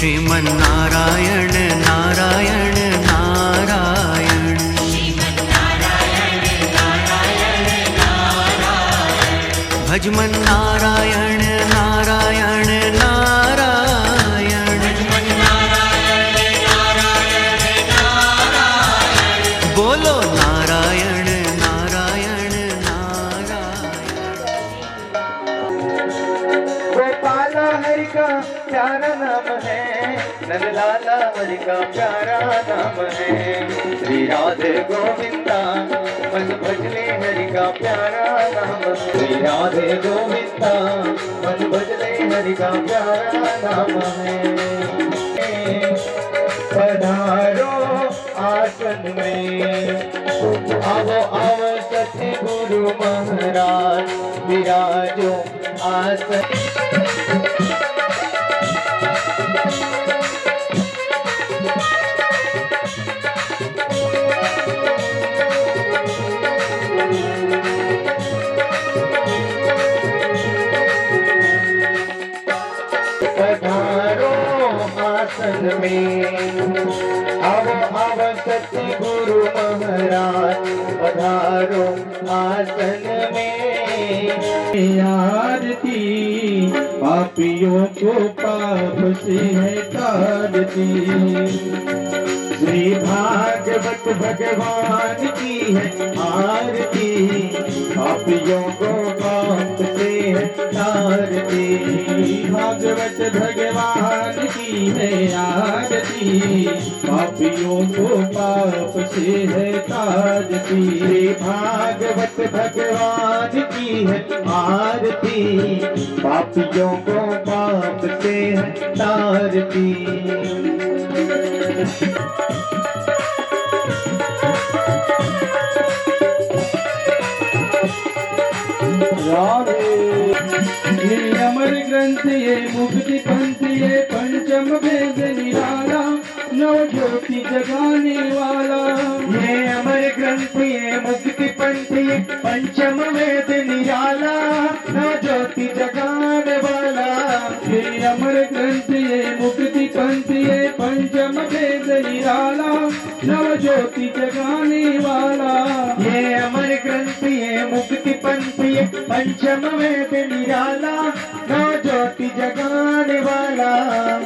श्रीमन्नारायण नारायण नारायण, श्रीमन्नारायण नारायण नारायण, भजमन नारायण नारायण नारायण, भजमन्नारायण नारायण नारायण, बोलो नारायण नारायण नारायण। गोपाल हरि का प्यारा नाम है, नंदलाला हरि का प्यारा नाम है। श्री राधे गोविंदा मन भजले हरि का प्यारा नाम, श्री राधे गोविंदा मन भजले हरि का प्यारा नाम है। पधारो आसन में, आओ आओ सतगुरु महाराज विराजो आसन। पधारो आसन में, आओ आओ सतगुरु महाराज पधारो आसन में। आरती पापियों को पाप से है तारती, श्री भागवत भगवान की है आरती, पापियों को पाप से है तारती। भागवत भगवान की है आरती, पापियों को पाप से है तारती। श्री भागवत भगवान की है आरती, पापियों को पाप से है तारती। ये अमर ग्रंथ ये मुक्ति पंथ ये पंचम वेद निराला, नव ज्योति जगाने वाला। ये अमर ग्रंथ ये मुक्ति पंथ ये पंचम वेद निराला, नव ज्योति जगाने वाला। ये अमर ग्रंथ ये मुक्ति पंथ ये पंचम वेद निराला, नव ज्योति जगाने वाला। ये अमर ग्रंथ ये मुक्ति पंथ ये पंचम वेद निराला, नव ज्योति जगाने वाला।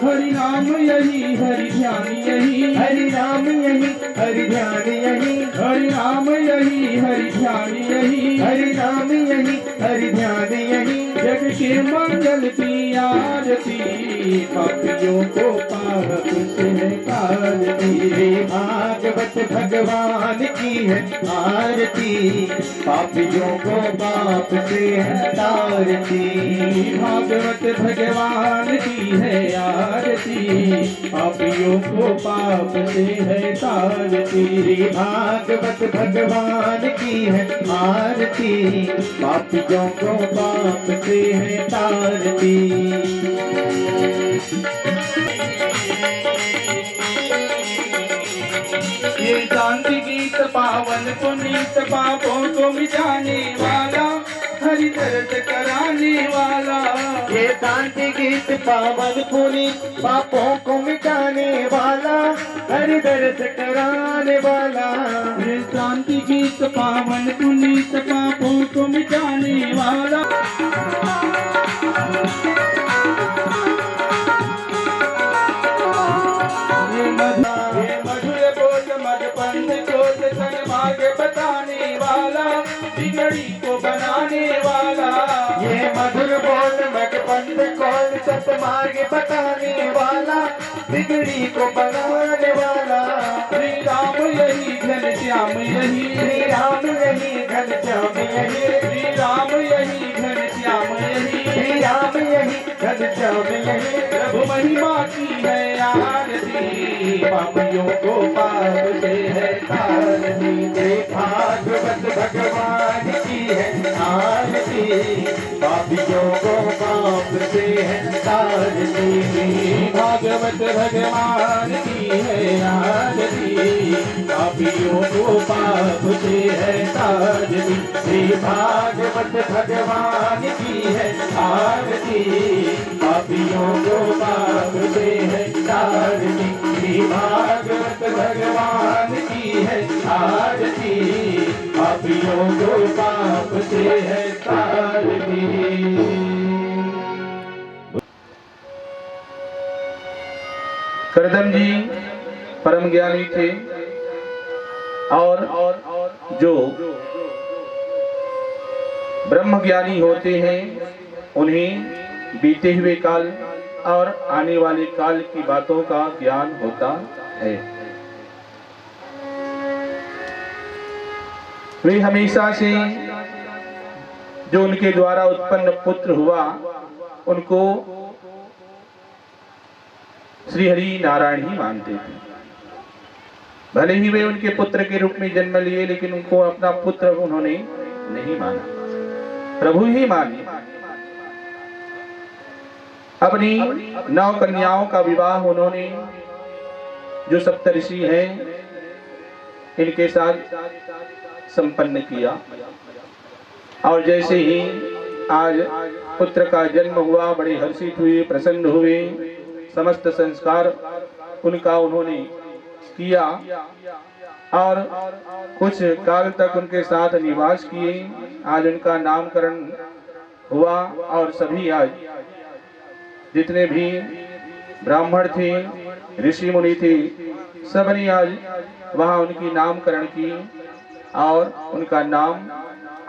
हरि नाम यही हरि ध्यान यही, हरि नाम यही हरि ध्यान यही, हरि नाम यही हरि ध्यान यही, हरि नाम यही हरि ध्यान यही। जग के मंगल की आरती, पापियों को पाप से है तारती। भागवत भगवान की है आरती, पापियों को पाप से है तारती। भागवत भगवान की है आरती, पापियों को पाप से है तारती। भागवत भगवान की है आरती, पापियों को पाप से है तारती। ये शांति गीत पावन पुनीत पापों को मिटाने वाला, हरि दर्द कराने वाला। ये शांति गीत पावन पुनीत पापों को मिटाने वाला, हरि दर्द कराने वाला। ये शांति गीत पावन पुनीत पापों को मिटाने वाला। बिगड़ी को बनाने वाला, ये मधुर बोल मगपंथ कौन सतमार्ग बताने वाला, बिगड़ी को बनाने वाला। श्री राम यही घन श्याम यही, श्री राम यही घन श्याम यही, श्री राम यही घन श्याम यही, श्री राम यही घन श्याम यही। प्रभु महिमा की है आरती, पापियों को पाप से है तारती। भागवत भगवान की है आरती, पापियों को पाप से है तारती। भागवत भगवान की है आरती, पापियों को पाप से है तारती। श्री भागवत भगवान की है आरती, पापियों को पाप से है भागवत भगवान की है आरती, पापियों को पाप से है तारती। करदम जी परम ज्ञानी थे और जो ब्रह्म ज्ञानी होते हैं उन्हें बीते हुए काल और आने वाले काल की बातों का ज्ञान होता है। वे हमेशा से जो उनके द्वारा उत्पन्न पुत्र हुआ उनको श्री हरि नारायण ही मानते थे। भले ही वे उनके पुत्र के रूप में जन्म लिए लेकिन उनको अपना पुत्र उन्होंने नहीं माना, प्रभु ही माने। अपनी 9 कन्याओं का विवाह उन्होंने जो सप्तऋषि हैं इनके साथ संपन्न किया और जैसे ही आज पुत्र का जन्म हुआ बड़े हर्षित हुए, प्रसन्न हुए। समस्त संस्कार उनका उन्होंने किया और कुछ काल तक उनके साथ निवास किए। आज उनका नामकरण हुआ और सभी आज जितने भी ब्राह्मण थे, ऋषि मुनि थे, सबने आज वहां उनकी नामकरण की और उनका नाम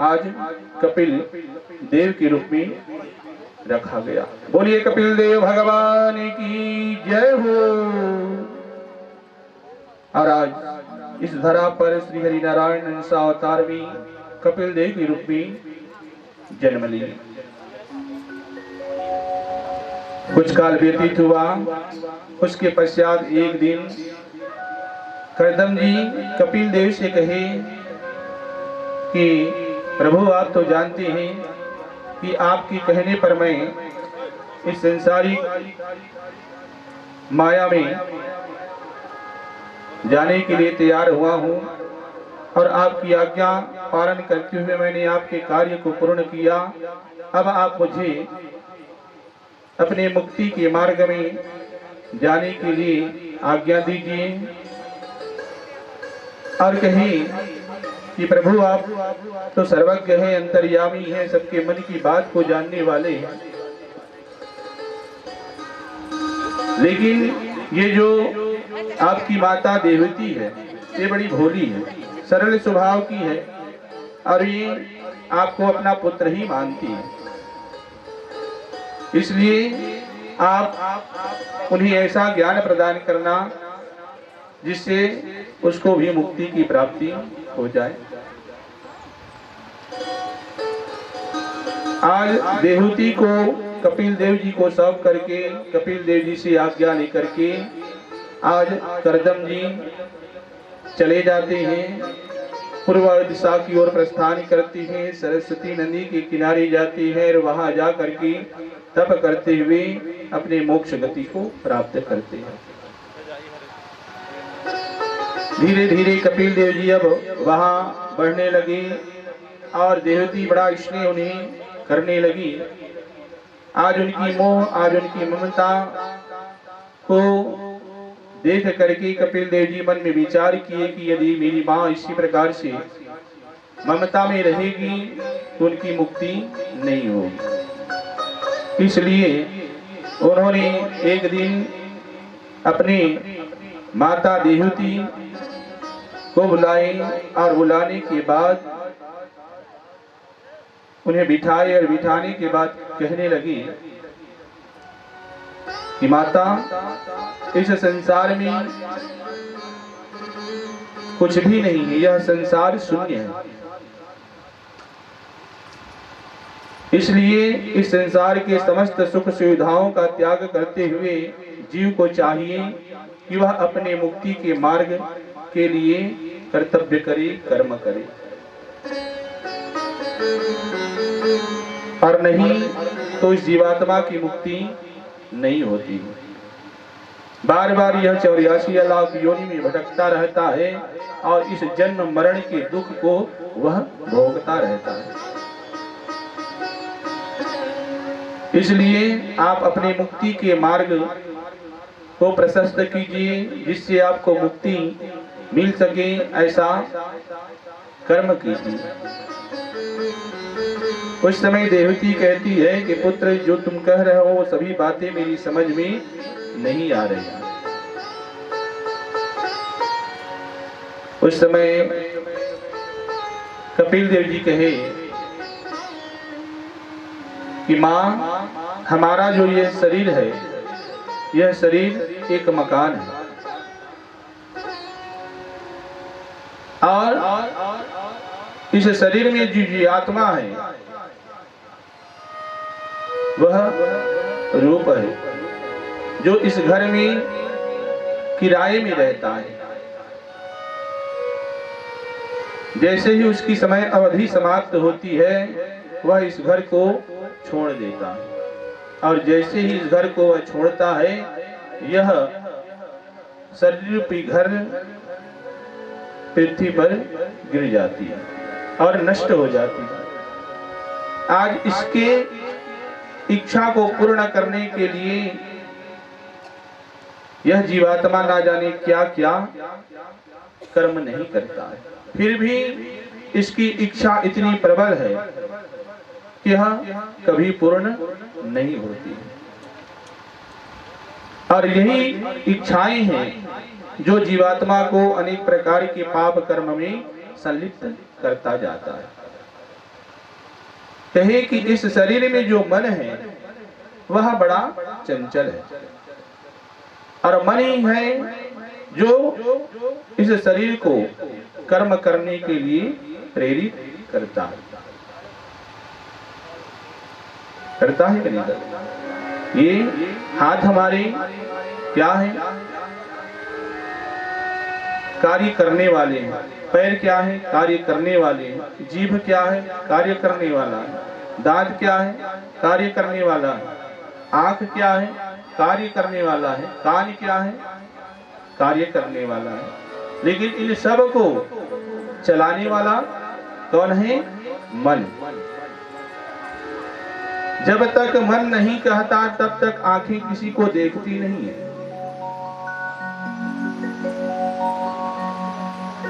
आज कपिल देव के रूप में रखा गया। बोलिए कपिल देव भगवान की जय हो। और आज इस धरा पर श्री हरि नारायण हंसा अवतार भी कपिल देव के रूप में जन्म लिए। कुछ काल व्यतीत हुआ, उसके पश्चात एक दिन करदम जी कपिल देव से कहे कि प्रभु आप तो जानते हैं कि आपके कहने पर मैं इस संसारिक माया में जाने के लिए तैयार हुआ हूँ और आपकी आज्ञा पालन करते हुए मैंने आपके कार्य को पूर्ण किया। अब आप मुझे अपने मुक्ति के मार्ग में जाने के लिए आज्ञा दीजिए और कहें कि प्रभु आप तो सर्वज्ञ हैं, अंतर्यामी हैं, सबके मन की बात को जानने वाले हैं। लेकिन ये जो आपकी माता देवती है ये बड़ी भोली है, सरल स्वभाव की है और ये आपको अपना पुत्र ही मानती है। इसलिए आप उन्हें ऐसा ज्ञान प्रदान करना जिससे उसको भी मुक्ति की प्राप्ति हो जाए। आज देहूति को कपिल देव जी को सौंप करके कपिल देव जी से आज्ञा लेकर के आज करदम जी चले जाते हैं, पूर्व दिशा की ओर प्रस्थान करते हैं, सरस्वती नदी के किनारे जाते हैं और वहां जा करके तप करते हुए अपने मोक्ष गति को प्राप्त करते हैं। धीरे धीरे कपिल देव जी अब वहां बढ़ने लगे और देवती बड़ा स्नेह उन्हें करने लगी। आज उनकी मोह, आज उनकी ममता को देख करके कपिल देव जी मन में विचार किए कि यदि मेरी माँ इसी प्रकार से ममता में रहेगी तो उनकी मुक्ति नहीं होगी। इसलिए उन्होंने एक दिन अपने माता देहूति को बुलाए और बुलाने के बाद उन्हें बिठाए और बिठाने के बाद कहने लगी कि माता इस संसार में कुछ भी नहीं है, यह संसार शून्य है। इसलिए इस संसार के समस्त सुख सुविधाओं का त्याग करते हुए जीव को चाहिए कि वह अपने मुक्ति के मार्ग के लिए कर्तव्य करे, कर्म करे और नहीं तो इस जीवात्मा की मुक्ति नहीं होती। बार बार यह 84 लाख योनि में भटकता रहता है और इस जन्म मरण के दुख को वह भोगता रहता है। इसलिए आप अपने मुक्ति के मार्ग को प्रशस्त कीजिए, जिससे आपको मुक्ति मिल सके, ऐसा कर्म कीजिए। उस समय देवती कहती है कि पुत्र, जो तुम कह रहे हो वो सभी बातें मेरी समझ में नहीं आ रही। उस समय कपिल देव जी कहे कि माँ, हमारा जो ये शरीर है, यह शरीर एक मकान है, और इस शरीर में जो आत्मा है वह रूप है, जो इस घर में किराए में रहता है। जैसे ही उसकी समय अवधि समाप्त होती है, वह इस घर को छोड़ देता है, और जैसे ही इस घर को वह छोड़ता है, यह शरीर रूपी घर पृथ्वी पर गिर जाती है और नष्ट हो जाती है। आज इसके इच्छा को पूर्ण करने के लिए यह जीवात्मा ना जाने क्या क्या कर्म नहीं करता है, फिर भी इसकी इच्छा इतनी प्रबल है कि यह कभी पूर्ण नहीं होती। और यही इच्छाएं हैं जो जीवात्मा को अनेक प्रकार के पाप कर्म में संलिप्त करता जाता है। कहे कि इस शरीर में जो मन है वह बड़ा चंचल है, और मन ही है जो इस शरीर को कर्म करने के लिए प्रेरित करता है कि नहीं करता। ये हाथ हमारे क्या है? कार्य करने वाले हैं। पैर क्या है? कार्य करने वाले हैं। जीभ क्या है? कार्य करने वाला है। दांत क्या है? कार्य करने वाला है। आंख क्या है? कार्य करने वाला है। कान क्या है? कार्य करने वाला है। लेकिन इन सब को चलाने वाला कौन है? मन। जब तक मन नहीं कहता तब तक आंखें किसी को देखती नहीं है।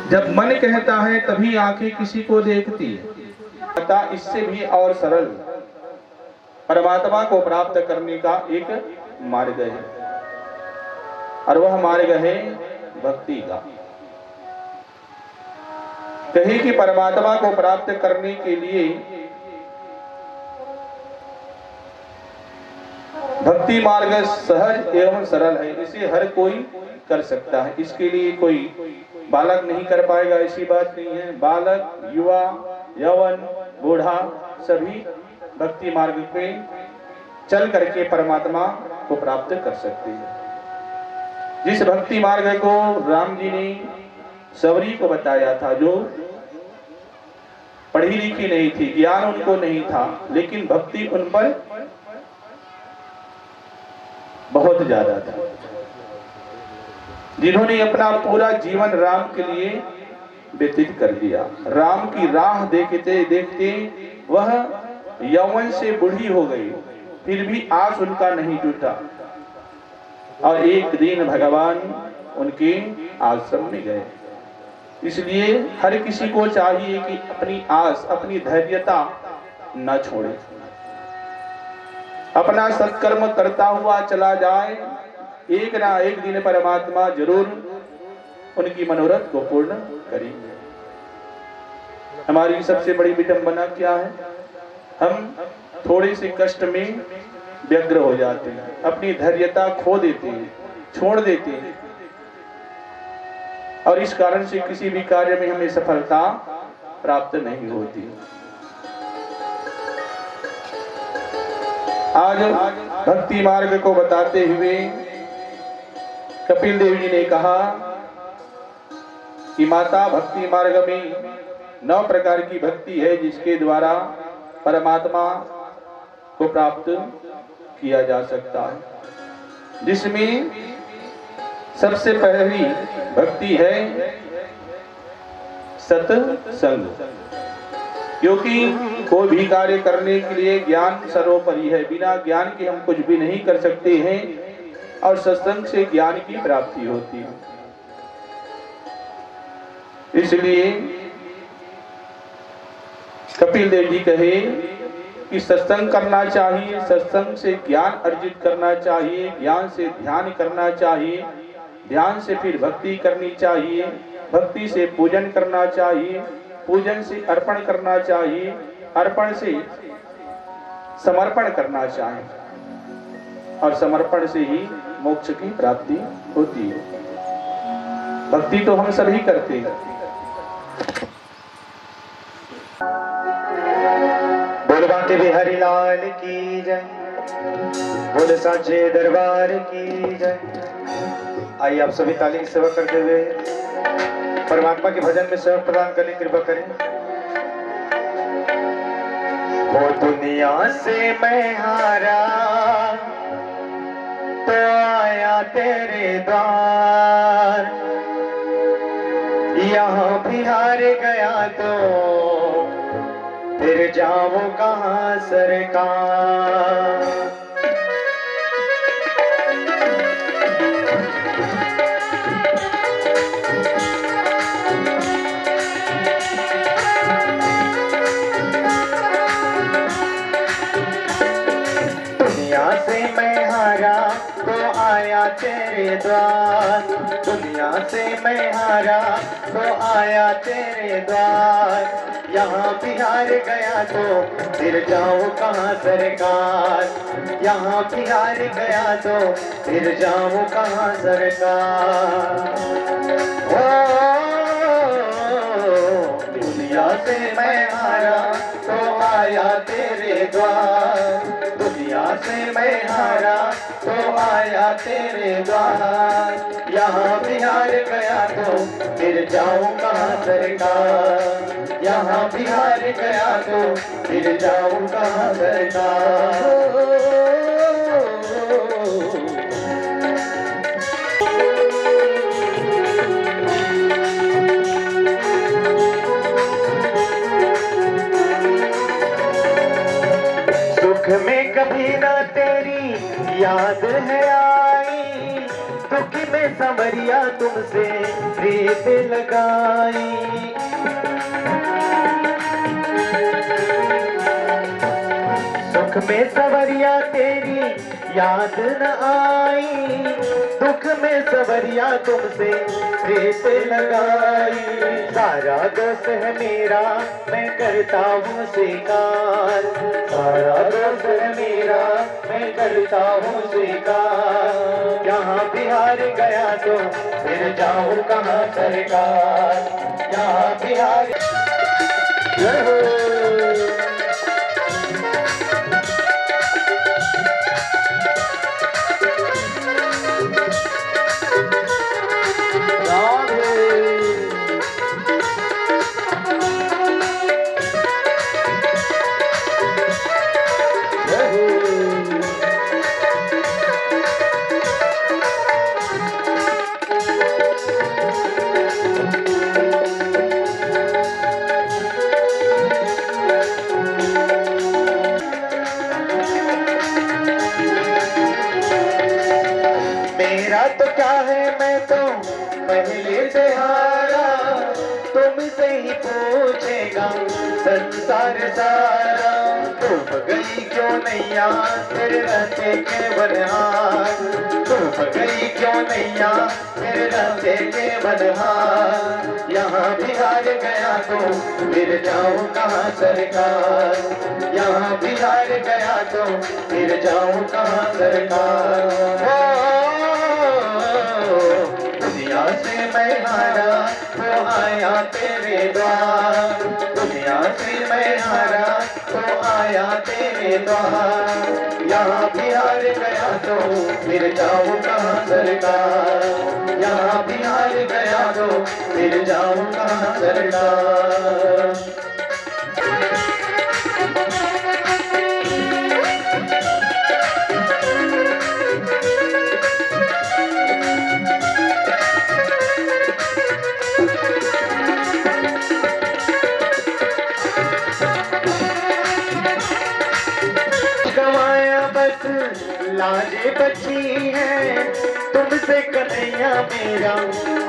जब मन कहता है तभी आंखें किसी को देखती है। अतः इससे भी और सरल परमात्मा को प्राप्त करने का एक मार्ग है, और वह मार्ग है भक्ति का। कहे कि परमात्मा को प्राप्त करने के लिए भक्ति मार्ग सहज एवं सरल है, इसे हर कोई कर सकता है। इसके लिए कोई बालक नहीं कर पाएगा ऐसी बात नहीं है। बालक, युवा, यौवन, बूढ़ा सभी भक्ति मार्ग पे चल करके परमात्मा को प्राप्त कर सकते हैं। जिस भक्ति मार्ग को राम जी ने सवरी को बताया था, जो पढ़ी लिखी नहीं थी, ज्ञान उनको नहीं था, लेकिन भक्ति उन पर बहुत ज्यादा था, जिन्होंने अपना पूरा जीवन राम के लिए व्यतीत कर दिया। राम की राह देखते देखते वह यौवन से बूढ़ी हो गई, फिर भी आस उनका नहीं टूटा, और एक दिन भगवान उनके आश्रम में गए। इसलिए हर किसी को चाहिए कि अपनी आस, अपनी धैर्यता न छोड़े, अपना सत्कर्म करता हुआ चला जाए। एक ना एक दिन परमात्मा जरूर उनकी मनोरथ को पूर्ण करेंगे। हमारी सबसे बड़ी विडंबना क्या है? हम थोड़े से कष्ट में व्यग्र हो जाते हैं, अपनी धैर्यता खो देते हैं, छोड़ देते हैं, और इस कारण से किसी भी कार्य में हमें सफलता प्राप्त नहीं होती। आज भक्ति मार्ग को बताते हुए कपिल देव जी ने कहा कि माता, भक्ति मार्ग में 9 प्रकार की भक्ति है जिसके द्वारा परमात्मा को प्राप्त किया जा सकता है। जिसमें सबसे पहली भक्ति है सत्संग, क्योंकि कोई भी कार्य करने के लिए ज्ञान सर्वोपरि है। बिना ज्ञान के हम कुछ भी नहीं कर सकते हैं। और सत्संग से ज्ञान की प्राप्ति होती है। इसलिए कपिल देव जी कहे कि सत्संग करना चाहिए, सत्संग से ज्ञान अर्जित करना चाहिए, ज्ञान से ध्यान करना चाहिए, ध्यान से फिर भक्ति करनी चाहिए, भक्ति से पूजन करना चाहिए, पूजन से अर्पण करना चाहिए, अर्पण से समर्पण करना चाहिए और समर्पण से ही मोक्ष की प्राप्ति होती है। भक्ति तो हम सभी करते हैं। बोल बांके बिहारी लाल की जय, बोल साचे दरबार की जय। आइए आप सभी ताली की सेवा करते हुए परमात्मा के भजन में सेवा प्रदान करने की कृपा करें। वो दुनिया से मैं हारा तो आया तेरे द्वार, यहाँ भी हार गया तो फिर जाऊं कहाँ सरकार। दुनिया से मैं हारा तो आया तेरे द्वार, दुनिया से मैं हारा तो आया तेरे द्वार, यहाँ भी हार गया तो फिर जाऊं कहाँ सरकार, यहाँ भी हार गया तो फिर जाऊं कहाँ सरकार। दुनिया से मैं हारा तो आया तेरे द्वार, दुनिया से मैं हारा तो आया तेरे द्वार, यहाँ भी हार गया तो फिर जाऊं कहाँ सरकार, यहाँ भी हार गया तो फिर जाऊं कहाँ सरकार। दुख में कभी ना तेरी याद है आई, दुख में संवरिया तुमसे प्रीत लगाई। सुख में संवरिया तेरी याद न आई, दुख में संवरिया तुमसे प्रीत लगाई। सारा दोष है मेरा मैं करता हूँ स्वीकार, सारा दोष है मेरा मैं करता हूँ स्वीकार। यहाँ भी हार गया तो फिर जाऊँ कहाँ सरकार, यहाँ भी हार। जय हो। मेरा तो क्या है मैं तो पहले से हारा, तुमसे ही पूछेगा संसार सारा। डूब गई क्यों नैया तेरे रास्ते के बनिहार, डूब गई क्यों नैया तेरे रास्ते के बनिहार। यहाँ भी हार गया तो फिर जाऊँ कहाँ सरकार, यहाँ भी हार गया तो फिर जाऊँ कहाँ सरकार। दुनिया से मैं हारा तो आया तेरे द्वार, दुनिया से मैं हारा तो आया तेरे द्वार। यहाँ भी हार गया तो फिर जाऊँ कहाँ सरकार, यहाँ भी हार गया तो फिर जाऊँ कहाँ सरकार। बस लाजे बची है, तुमसे कन्हैया मेरा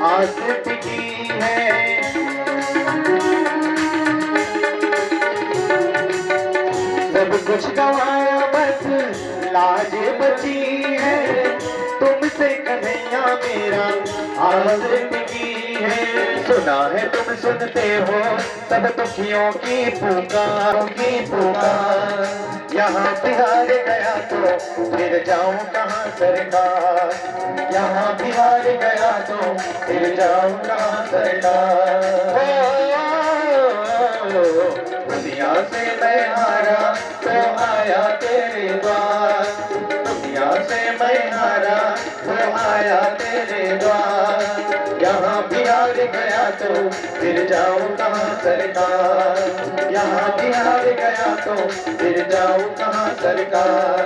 आस टिकी है। सब कुछ गवाया बस लाजे बची है, तुमसे कन्हैया मेरा आस टिकी है। सुना है तुम सुनते हो सब दुखियों की पुकार की पुकार, यहाँ बिहार गया तो फिर जाऊं कहाँ सरकार, यहाँ बिहार गया तो फिर जाऊं कहाँ सरकार। दुनिया से मैं हारा तो आया तेरे द्वार, दुनिया से मैं हारा तो आया तेरे द्वार, यहाँ बिहार गया तो फिर जाऊं कहाँ सरकार, यहाँ बिहार गया तो फिर जाऊं कहाँ सरकार,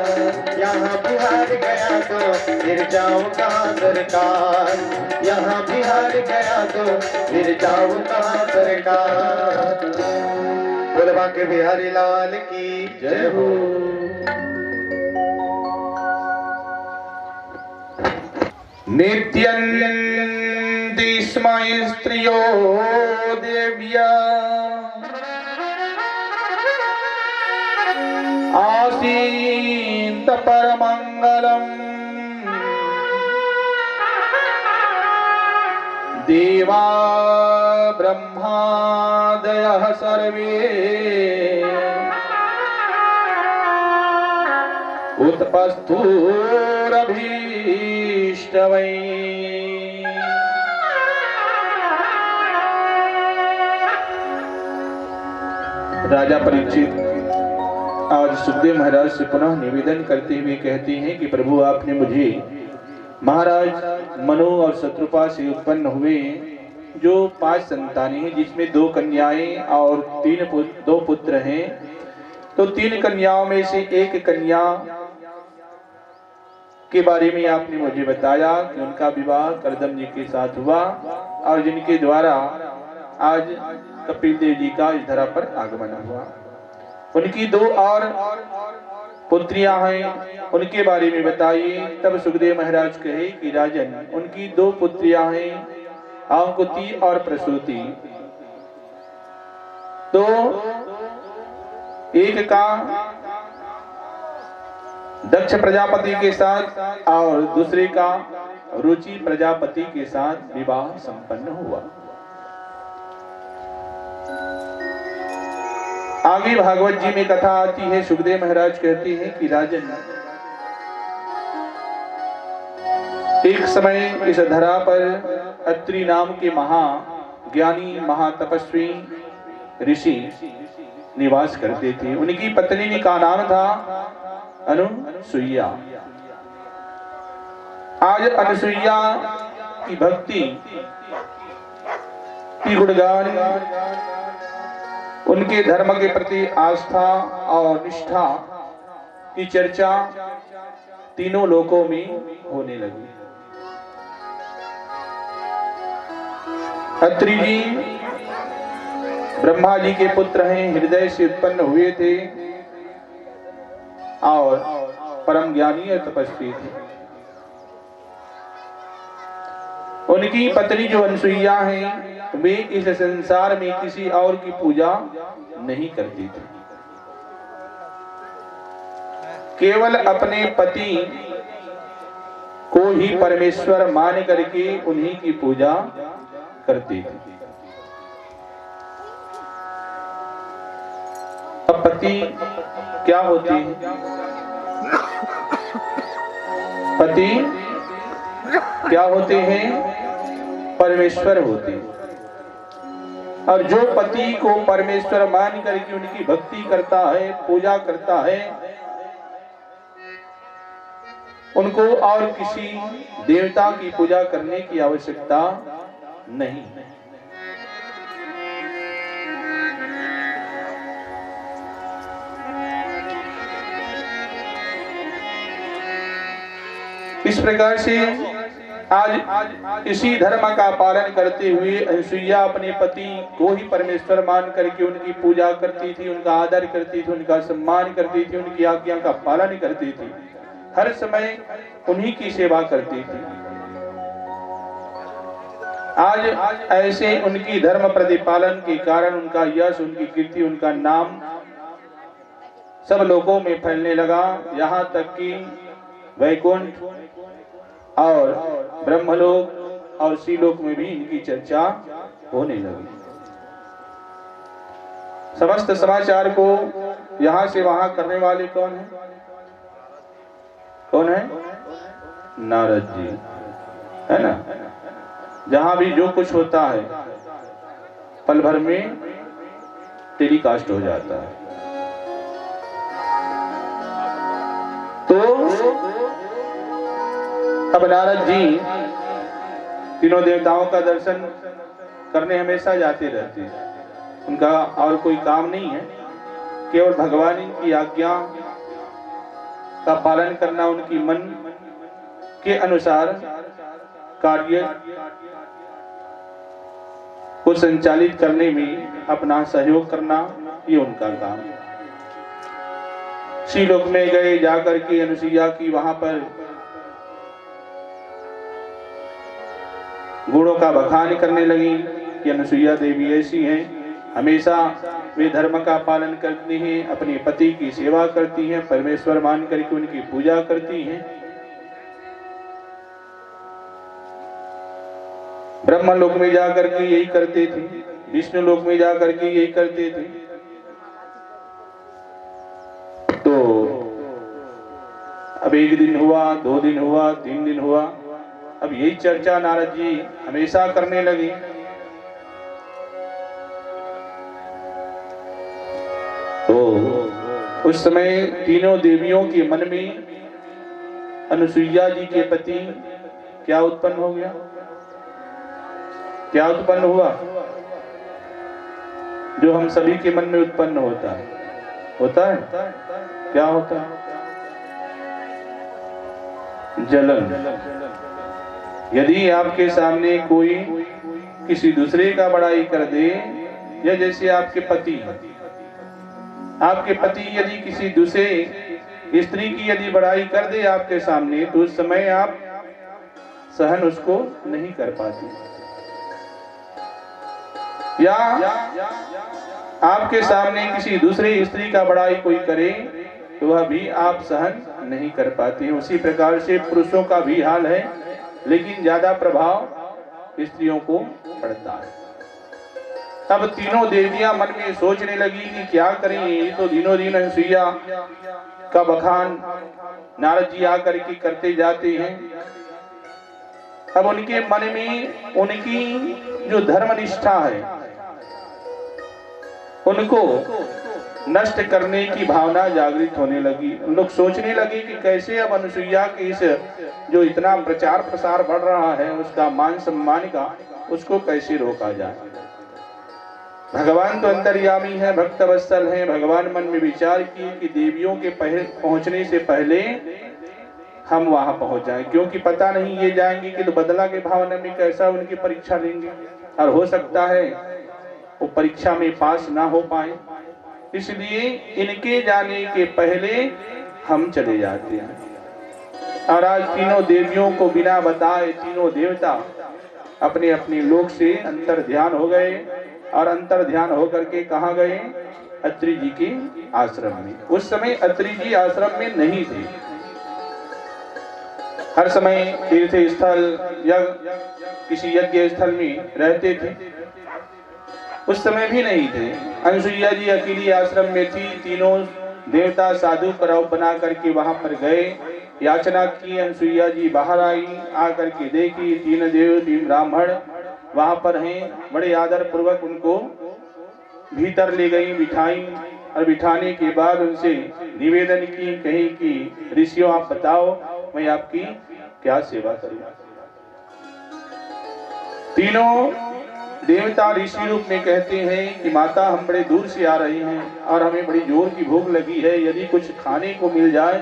यहाँ बिहार गया तो फिर जाऊं कहाँ सरकार, यहाँ बिहार गया तो फिर जाऊं कहाँ सरकार। बोल बांके बिहारी लाल की जय हो। नित्यन्ति स्म स्त्रियो देव्या आसीत परमंगलम्, देवा ब्रह्मादयः सर्वे उत्पस्थुरभीष्टवै। राजा परीक्षित आज सुखदेव महाराज से पुनः निवेदन करते हुए कहते हैं कि प्रभु आपने मुझे महाराज मनु और शत्रुपा से उत्पन्न हुए जो 5 संतानें हैं, जिसमें 2 कन्याएं और 2 पुत्र हैं, तो 3 कन्याओं में से एक कन्या के बारे में आपने मुझे बताया कि उनका विवाह करदम जी के साथ हुआ और जिनके द्वारा आज कपिल देव जी का इस धरा पर आगमन हुआ। उनकी 2 और पुत्रियां हैं, उनके बारे में बताइए। तब सुखदेव महाराज कहे कि राजन, उनकी 2 पुत्रियां हैं, अंकुति और प्रसूति। तो एक का दक्ष प्रजापति के साथ और दूसरे का रुचि प्रजापति के साथ विवाह संपन्न हुआ। आगे भागवत जी में कथा आती है, सुखदेव महाराज कहते हैं कि राजन, एक समय इस धरा पर अत्रि नाम के महाज्ञानी महातपस्वी ऋषि निवास करते थे। उनकी पत्नी का नाम था अनुसुईया। आज अनुसुईया की भक्ति की गुणगान, उनके धर्म के प्रति आस्था और निष्ठा की चर्चा तीनों लोकों में होने लगी। अत्रि जी ब्रह्मा जी के पुत्र हैं, हृदय से उत्पन्न हुए थे और परम ज्ञानी और तपस्वी थे। उनकी पत्नी जो अनुसुईया हैं, वे इस संसार में किसी और की पूजा नहीं करती थी, केवल अपने पति को ही परमेश्वर मान करके उन्हीं की पूजा करती थी। अब पति क्या होते हैं? पति क्या होते हैं? परमेश्वर होते हैं। और जो पति को परमेश्वर मान करके उनकी भक्ति करता है, पूजा करता है, उनको और किसी देवता की पूजा करने की आवश्यकता नहीं। इस प्रकार से आज इसी धर्म का पालन करते हुए अनुसुईया अपने पति को ही परमेश्वर मान करके उनकी पूजा करती थी, उनका आदर करती थी, उनका सम्मान करती थी, उनकी आज्ञा का पालन करती थी, हर समय उन्हीं की सेवा करती थी। आज ऐसे उनकी धर्म प्रतिपालन के कारण उनका यश, उनकी कीर्ति, उनका नाम सब लोगों में फैलने लगा। यहाँ तक कि वैकुंठ और ब्रह्मलोक और श्रीलोक में भी इनकी चर्चा होने लगी। समस्त समाचार को यहाँ से वहां करने वाले कौन है? कौन है? नारद जी, है ना। जहां भी जो कुछ होता है पल भर में टेलीकास्ट हो जाता है। तो अब नारद जी तीनों देवताओं का दर्शन करने हमेशा जाते रहते हैं। उनका और कोई काम नहीं है, केवल भगवान की आज्ञा का पालन करना, उनकी मन के अनुसार कार्य को संचालित करने में अपना सहयोग करना, ये उनका काम है। श्रीलोक में गए, जाकर के अनुसुईया की वहां पर गुणों का बखान करने लगी कि अनुसुईया देवी ऐसी हैं, हमेशा वे धर्म का पालन करती हैं, अपने पति की सेवा करती हैं, परमेश्वर मान करके उनकी पूजा करती हैं। ब्रह्म लोक में जाकर के यही करते थे, विष्णु लोक में जाकर के यही करते थे। तो अब एक दिन हुआ, 2 दिन हुआ, 3 दिन हुआ, अब यही चर्चा नारद जी हमेशा करने लगे। तो उस समय तीनों देवियों के मन में अनुसुईया जी के प्रति क्या उत्पन्न हो गया? क्या उत्पन्न हुआ? जो हम सभी के मन में उत्पन्न होता है। क्या होता है? जलन। यदि आपके सामने कोई किसी दूसरे का बड़ाई कर दे, या जैसे आपके पति यदि किसी दूसरे स्त्री की यदि बड़ाई कर दे आपके सामने, तो उस समय आप सहन उसको नहीं कर पाते। या आपके सामने किसी दूसरे स्त्री का बड़ाई कोई करे तो वह भी आप सहन नहीं कर पाते। उसी प्रकार से पुरुषों का भी हाल है, लेकिन ज्यादा प्रभाव स्त्रियों को पड़ता है। अब तीनों देवियां मन में सोचने लगी कि क्या करें, ये तो दिनों दिन अनुसुईया का बखान नारद जी आकर के करते जाते हैं। अब उनके मन में उनकी जो धर्मनिष्ठा है उनको नष्ट करने की भावना जागृत होने लगी। उन लोग सोचने लगे कि कैसे अब अनुसुईया के इस जो इतना प्रचार प्रसार बढ़ रहा है उसका मान सम्मान का, उसको कैसे रोका जाए। भगवान तो अंतर्यामी है, भक्त वत्सल है। भगवान मन में विचार किए कि देवियों के पहुंचने से पहले हम वहां पहुंच जाएं, क्योंकि पता नहीं ये जाएंगे कि तो बदला के भावना में कैसा उनकी परीक्षा लेंगे, और हो सकता है वो परीक्षा में पास ना हो पाए। इसलिए इनके जाने के पहले हम चले जाते हैं। और आज तीनों देवियों को बिना बताए तीनों देवता अपने अपने लोक से अंतर ध्यान हो गए, और अंतर ध्यान होकर के कहाँ गए? अत्रि जी के आश्रम में। उस समय अत्रि जी आश्रम में नहीं थे। हर समय तीर्थ स्थल या किसी यज्ञ स्थल में रहते थे, उस समय भी नहीं थे। अनुसुईया जी अकेली आश्रम में थी। तीनों देवता साधु कराव बना करके वहां पर गए, याचना की। अनुसुईया जी बाहर आई, आकर के देखी 3 देव 3 ब्राह्मण वहां पर हैं। बड़े आदर पूर्वक उनको भीतर ले गई, बिठाई, और बिठाने के बाद उनसे निवेदन की, कही कि ऋषियों आप बताओ मैं आपकी क्या सेवा करूं। तीनों देवता ऋषि रूप में कहते हैं कि माता हम बड़े दूर से आ रहे हैं और हमें बड़ी जोर की भूख लगी है, यदि कुछ खाने को मिल जाए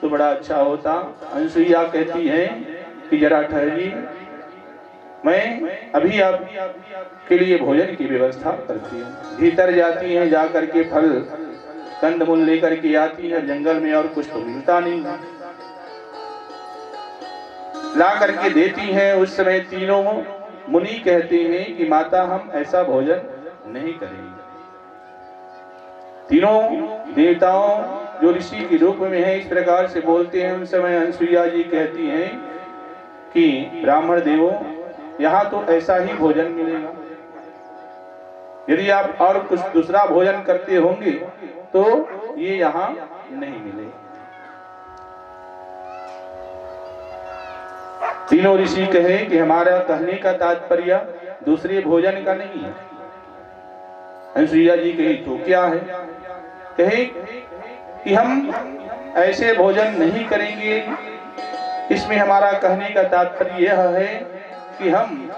तो बड़ा अच्छा होता। अनुसुईया कहती है कि जरा ठहरिए, मैं अभी आपके लिए भोजन की व्यवस्था करती हूँ। भीतर जाती हैं, जा करके फल कंदमूल लेकर के आती है। जंगल में और कुछ तो मिलता नहीं है, ला करके देती हैं। उस समय तीनों मुनि कहते हैं कि माता हम ऐसा भोजन नहीं करेंगे। तीनों देवताओं जो ऋषि के रूप में है इस प्रकार से बोलते हैं। उस समय अनसुईया जी कहती हैं कि ब्राह्मण देवों, यहाँ तो ऐसा ही भोजन मिलेगा, यदि आप और कुछ दूसरा भोजन करते होंगे तो ये यहाँ नहीं मिलेगा। तीनों ऋषि कहे कि हमारा कहने का तात्पर्य दूसरे भोजन का नहीं है। अनसुईया जी कही तो क्या है? कहे कि हम ऐसे भोजन नहीं करेंगे। इसमें हमारा कहने का तात्पर्य यह है कि हम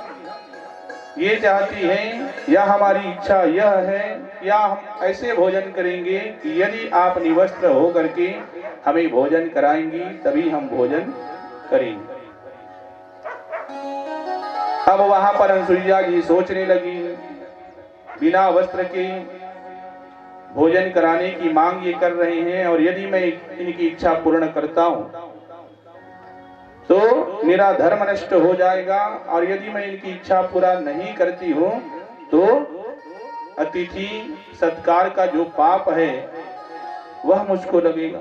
ये चाहती हैं या हमारी इच्छा यह है या हम ऐसे भोजन करेंगे कि यदि आप निवस्त्र हो करके हमें भोजन कराएंगी तभी हम भोजन करेंगे। अब वहां पर अनसुईया जी सोचने लगी, बिना वस्त्र के भोजन कराने की मांग ये कर रहे हैं और यदि मैं इनकी इच्छा पूर्ण करता हूं तो मेरा धर्म नष्ट हो जाएगा और यदि मैं इनकी इच्छा पूरा नहीं करती हूं तो अतिथि सत्कार का जो पाप है वह मुझको लगेगा।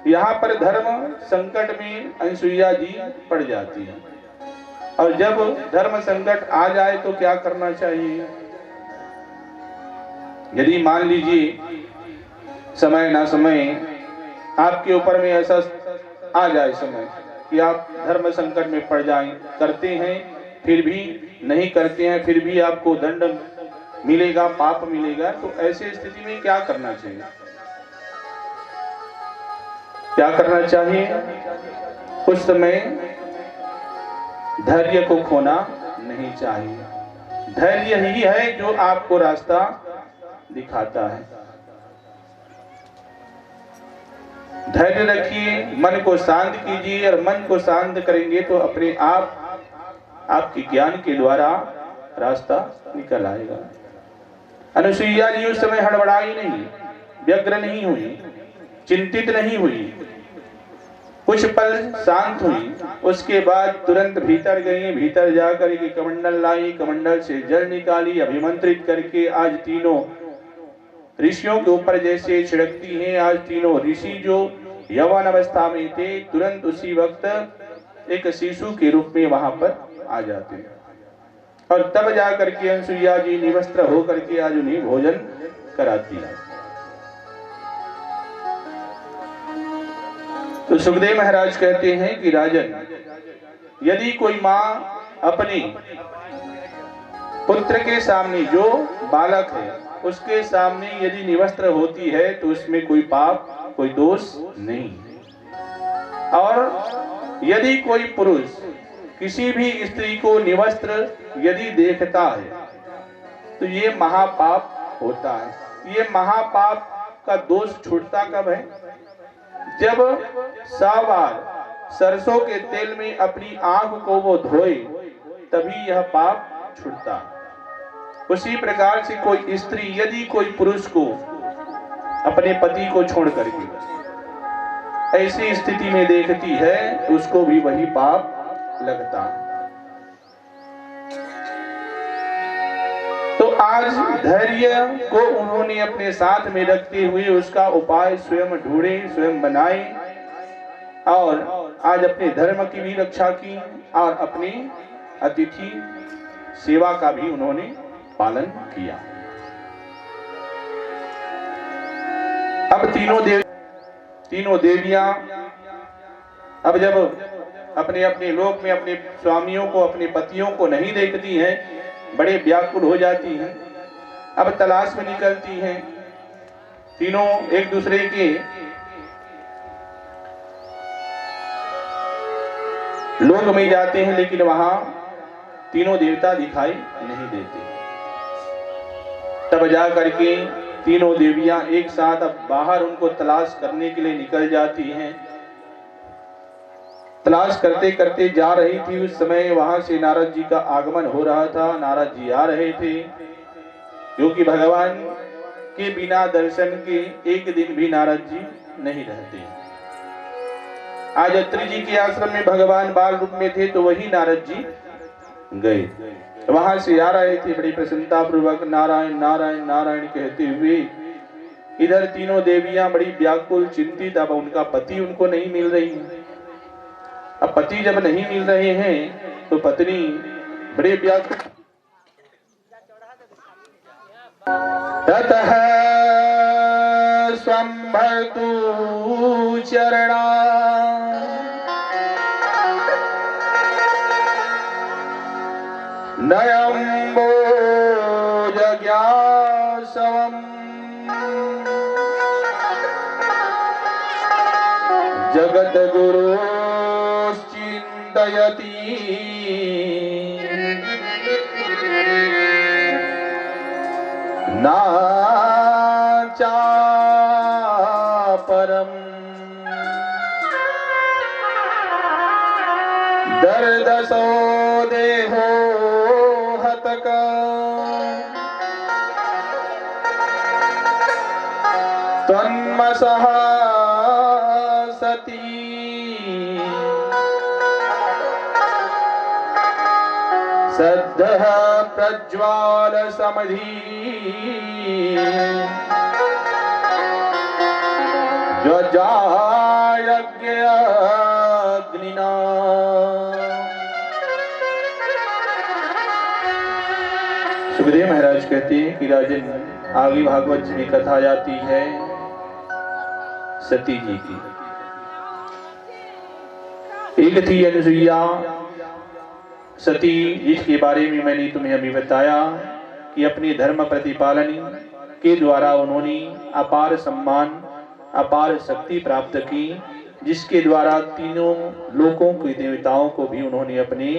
यहाँ पर धर्म संकट में अनसुईया जी पड़ जाती है और जब धर्म संकट आ जाए तो क्या करना चाहिए? यदि मान लीजिए समय ना समय आपके ऊपर में ऐसा आ जाए समय कि आप धर्म संकट में पड़ जाएं, करते हैं फिर भी नहीं करते हैं, फिर भी आपको दंड मिलेगा, पाप मिलेगा, तो ऐसे स्थिति में क्या करना चाहिए? क्या करना चाहिए? उस समय धैर्य को खोना नहीं चाहिए। धैर्य ही है जो आपको रास्ता दिखाता है। धैर्य रखिए, मन को शांत कीजिए और मन को शांत करेंगे तो अपने आप आपके ज्ञान के द्वारा रास्ता निकल आएगा। अनुसुईया जी उस समय हड़बड़ाई नहीं, व्यग्र नहीं हुई, चिंतित नहीं हुई, कुछ पल शांत हुई। उसके बाद तुरंत भीतर गई, भीतर जाकर के कमंडल लाई, कमंडल से जल निकाली, अभिमंत्रित करके आज तीनों ऋषियों के ऊपर जैसे छिड़कती हैं। आज तीनों ऋषि जो यौवन अवस्था में थे तुरंत उसी वक्त एक शिशु के रूप में वहां पर आ जाते हैं और तब जाकर के अनसुईया जी निवस्त्र होकर के आज उन्हें भोजन कराती है। तो सुखदेव महाराज कहते हैं कि राजन, यदि कोई माँ अपने पुत्र के सामने, जो बालक है उसके सामने यदि निवस्त्र होती है तो उसमें कोई पाप, कोई दोष नहीं। और यदि कोई पुरुष किसी भी स्त्री को निवस्त्र यदि देखता है तो ये महापाप होता है। ये महापाप का दोष छूटता कब है? जब 100 बार सरसों के तेल में अपनी आंख को वो धोए तभी यह पाप छूटता है। उसी प्रकार से कोई स्त्री यदि कोई पुरुष को, अपने पति को छोड़ करके ऐसी स्थिति में देखती है तो उसको भी वही पाप लगता है। तो आज धैर्य को उन्होंने अपने साथ में रखते हुए उसका उपाय स्वयं ढूंढे, स्वयं बनाए और आज अपने धर्म की भी रक्षा की और अपनी अतिथि सेवा का भी उन्होंने पालन किया। अब तीनों देवियां अब जब अपने अपने लोक में अपने स्वामियों को, अपने पतियों को नहीं देखती हैं, बड़े व्याकुल हो जाती हैं। अब तलाश में निकलती हैं। तीनों एक दूसरे के लोक में जाते हैं लेकिन वहां तीनों देवता दिखाई नहीं देते। तब जा करके तीनों देवियां एक साथ अब बाहर उनको तलाश करने के लिए निकल जाती हैं। तलाश करते करते जा रही थी। उस समय वहां से नारद जी का आगमन हो रहा था। नारद जी आ रहे थे, क्योंकि भगवान के बिना दर्शन के एक दिन भी नारद जी नहीं रहते। आज अत्रि जी के आश्रम में भगवान बाल रूप में थे, तो वही नारद जी गए। वहां से आ रहे थे, बड़ी प्रसन्नता पूर्वक नारायण नारायण नारायण कहते हुए। इधर तीनों देवियां बड़ी व्याकुल चिंतित, अब उनका पति उनको नहीं मिल रही है। अब पति जब नहीं मिल रहे हैं तो पत्नी बड़े व्याकुल। ततः संभर्तु चरणा नयम्बो जज्ञासवम् जगद्गुरुश्चिन्तयति नाचापरम् दर्दसो देहो हतक त्वन्मसः सती सद्धः प्रज्वाल समधी ज्वालायज्ञाग्निना। सुखदेव महाराज कहते हैं कि राजन, आगे भागवत में कथा जाती है सती जी की। एक थी अनुसुईया सती, जिसके बारे में मैंने तुम्हें अभी बताया कि अपने धर्म प्रतिपालन के द्वारा उन्होंने अपार सम्मान अपार शक्ति प्राप्त की, जिसके द्वारा तीनों लोकों के देवताओं को भी उन्होंने अपने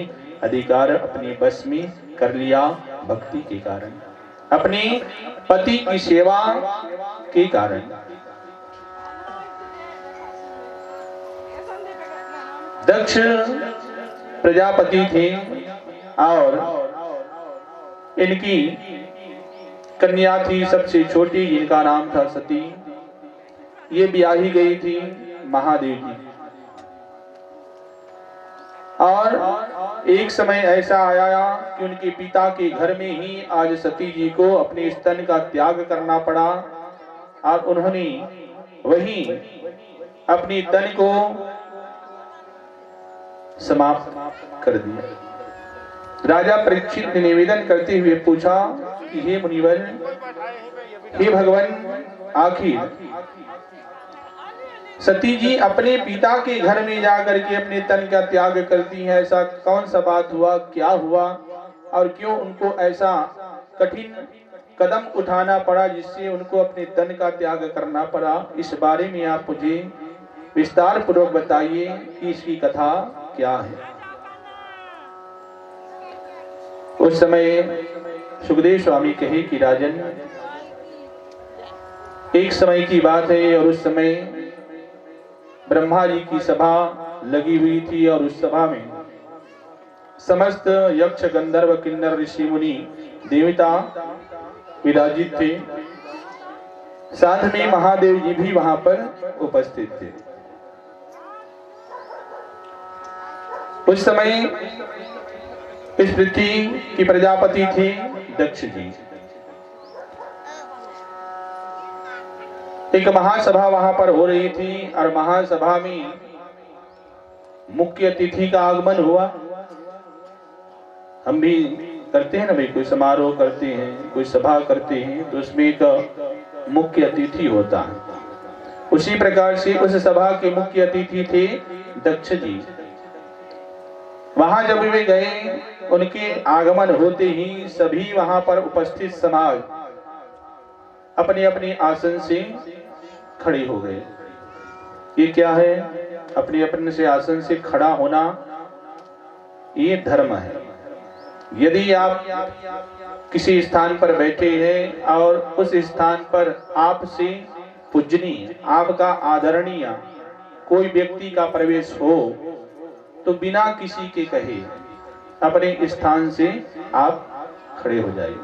अधिकार अपने बस में कर लिया, भक्ति के कारण, अपने पति की सेवा के कारण। दक्ष प्रजापति थे और इनकी कन्या थी सबसे छोटी, जिनका नाम था सती। ये ब्याही गई थी महादेव जी। और एक समय ऐसा आया कि उनके पिता के घर में ही आज सती जी को अपने स्तन का त्याग करना पड़ा और उन्होंने वही अपनी तन को समाप्त कर दिया। राजा परीक्षित ने निवेदन करते हुए पूछा कि हे मुनिवर, हे भगवान, आखिर सती जी अपने पिता के घर में जाकर के अपने तन का त्याग करती हैं, ऐसा कौन सा बात हुआ, क्या हुआ और क्यों उनको ऐसा कठिन कदम उठाना पड़ा जिससे उनको अपने तन का त्याग करना पड़ा? इस बारे में आप मुझे विस्तार पूर्वक बताइए कि इसकी कथा क्या है। उस समय सुखदेव स्वामी कहे कि राजन, एक समय की बात है और उस समय ब्रह्मा जी की सभा लगी हुई थी और उस सभा में समस्त यक्ष गंधर्व किन्नर ऋषि मुनि देवता विराजित थे। साथ में महादेव जी भी वहां पर उपस्थित थे। उस समय इस पृथ्वी की प्रजापति थे दक्ष जी। एक महासभा वहां पर हो रही थी और महासभा में मुख्य अतिथि का आगमन हुआ। हम भी करते हैं ना भाई, कोई समारोह करते हैं, कोई सभा करते हैं, तो उसमें एक मुख्य अतिथि होता है। उसी प्रकार से उस सभा के मुख्य अतिथि थे दक्ष जी। वहां जब वे गए, उनके आगमन होते ही सभी वहां पर उपस्थित समाज अपने अपने आसन से खड़े हो गए। ये क्या है? अपने अपने से आसन से खड़ा होना, ये धर्म है। यदि आप किसी स्थान पर बैठे हैं और उस स्थान पर आपसे पूजनीय, आपका आदरणीय कोई व्यक्ति का प्रवेश हो, तो बिना किसी के कहे अपने स्थान से आप खड़े हो जाइए,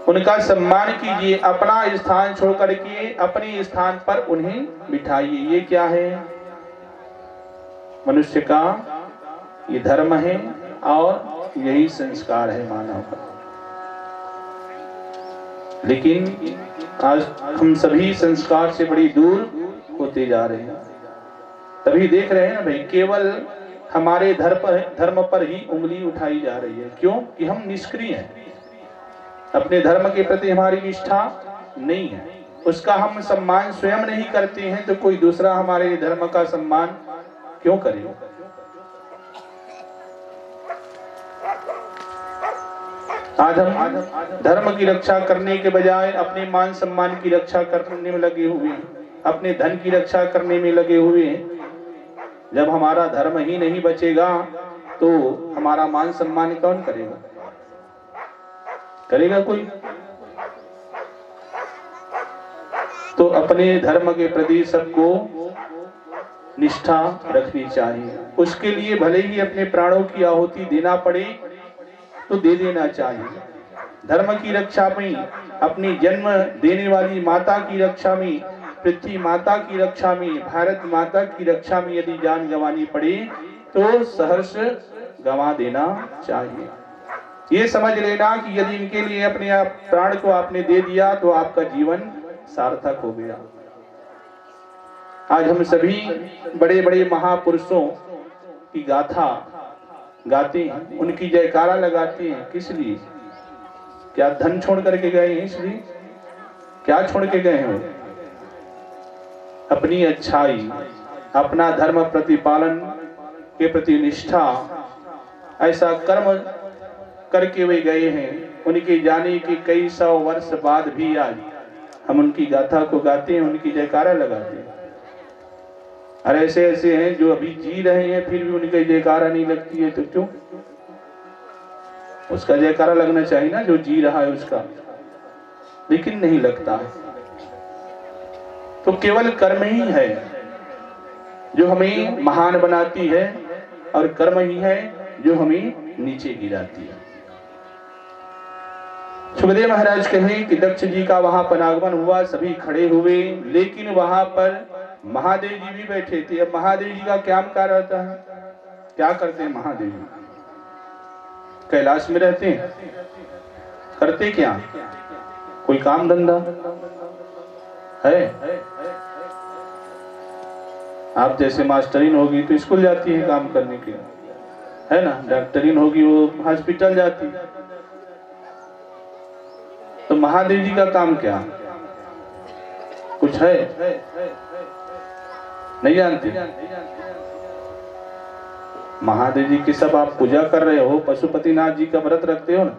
उनका सम्मान कीजिए, अपना स्थान छोड़ करके अपने स्थान पर उन्हें बिठाइए। ये क्या है? मनुष्य का ये धर्म है और यही संस्कार है मानव का। लेकिन आज हम सभी संस्कार से बड़ी दूर होते जा रहे हैं। तभी देख रहे हैं ना भाई, केवल हमारे धर्म पर ही उंगली उठाई जा रही है। क्यों? कि हम निष्क्रिय हैं, अपने धर्म के प्रति हमारी निष्ठा नहीं है, उसका हम सम्मान स्वयं नहीं करते हैं, तो कोई दूसरा हमारे धर्म का सम्मान क्यों करेगा? आज हम धर्म की रक्षा करने के बजाय अपने मान सम्मान की रक्षा करने में लगे हुए हैं, अपने धन की रक्षा करने में लगे हुए हैं। जब हमारा धर्म ही नहीं बचेगा तो हमारा मान सम्मान कौन करेगा? करेगा कोई? तो अपने धर्म के प्रति सबको निष्ठा रखनी चाहिए। उसके लिए भले ही अपने प्राणों की आहुति देना पड़े तो दे देना चाहिए। धर्म की रक्षा में, अपनी जन्म देने वाली माता की रक्षा में, पृथ्वी माता की रक्षा में, भारत माता की रक्षा में यदि जान गंवानी पड़े तो सहर्ष गंवा देना चाहिए। ये समझ लेना कि यदि इनके लिए अपने आप प्राण को आपने दे दिया तो आपका जीवन सार्थक हो गया। आज हम सभी बड़े बड़े महापुरुषों की गाथा गाते हैं, उनकी जयकारा लगाते हैं। किस लिए? क्या धन छोड़ करके गए हैं? इसलिए? क्या छोड़ के गए हैं? अपनी अच्छाई, अपना धर्म प्रतिपालन के प्रति निष्ठा, ऐसा कर्म करके वे गए हैं। उनके जाने के कई सौ वर्ष बाद भी आज हम उनकी गाथा को गाते हैं, उनकी जयकारा लगाते हैं। और ऐसे ऐसे हैं जो अभी जी रहे हैं फिर भी उनकी जयकारा नहीं लगती है, तो क्यों? उसका जयकारा लगना चाहिए ना, जो जी रहा है उसका, लेकिन नहीं लगता है। तो केवल कर्म ही है जो हमें महान बनाती है और कर्म ही है जो हमें नीचे गिराती है। सुखदेव महाराज कहे कि दक्ष जी का वहां पर आगमन हुआ, सभी खड़े हुए, लेकिन वहां पर महादेव जी भी बैठे थे। अब महादेव जी का क्या कार्य रहता है? क्या करते हैं महादेव जी? कैलाश में रहते हैं, करते क्या? कोई काम धंधा है? आप जैसे मास्टरीन होगी तो स्कूल जाती है काम करने के लिए, है ना? डॉक्टरीन होगी वो हॉस्पिटल जाती। तो महादेव जी का काम क्या? कुछ है? नहीं जानते? महादेव जी की सब आप पूजा कर रहे हो, पशुपतिनाथ जी का व्रत रखते हो ना?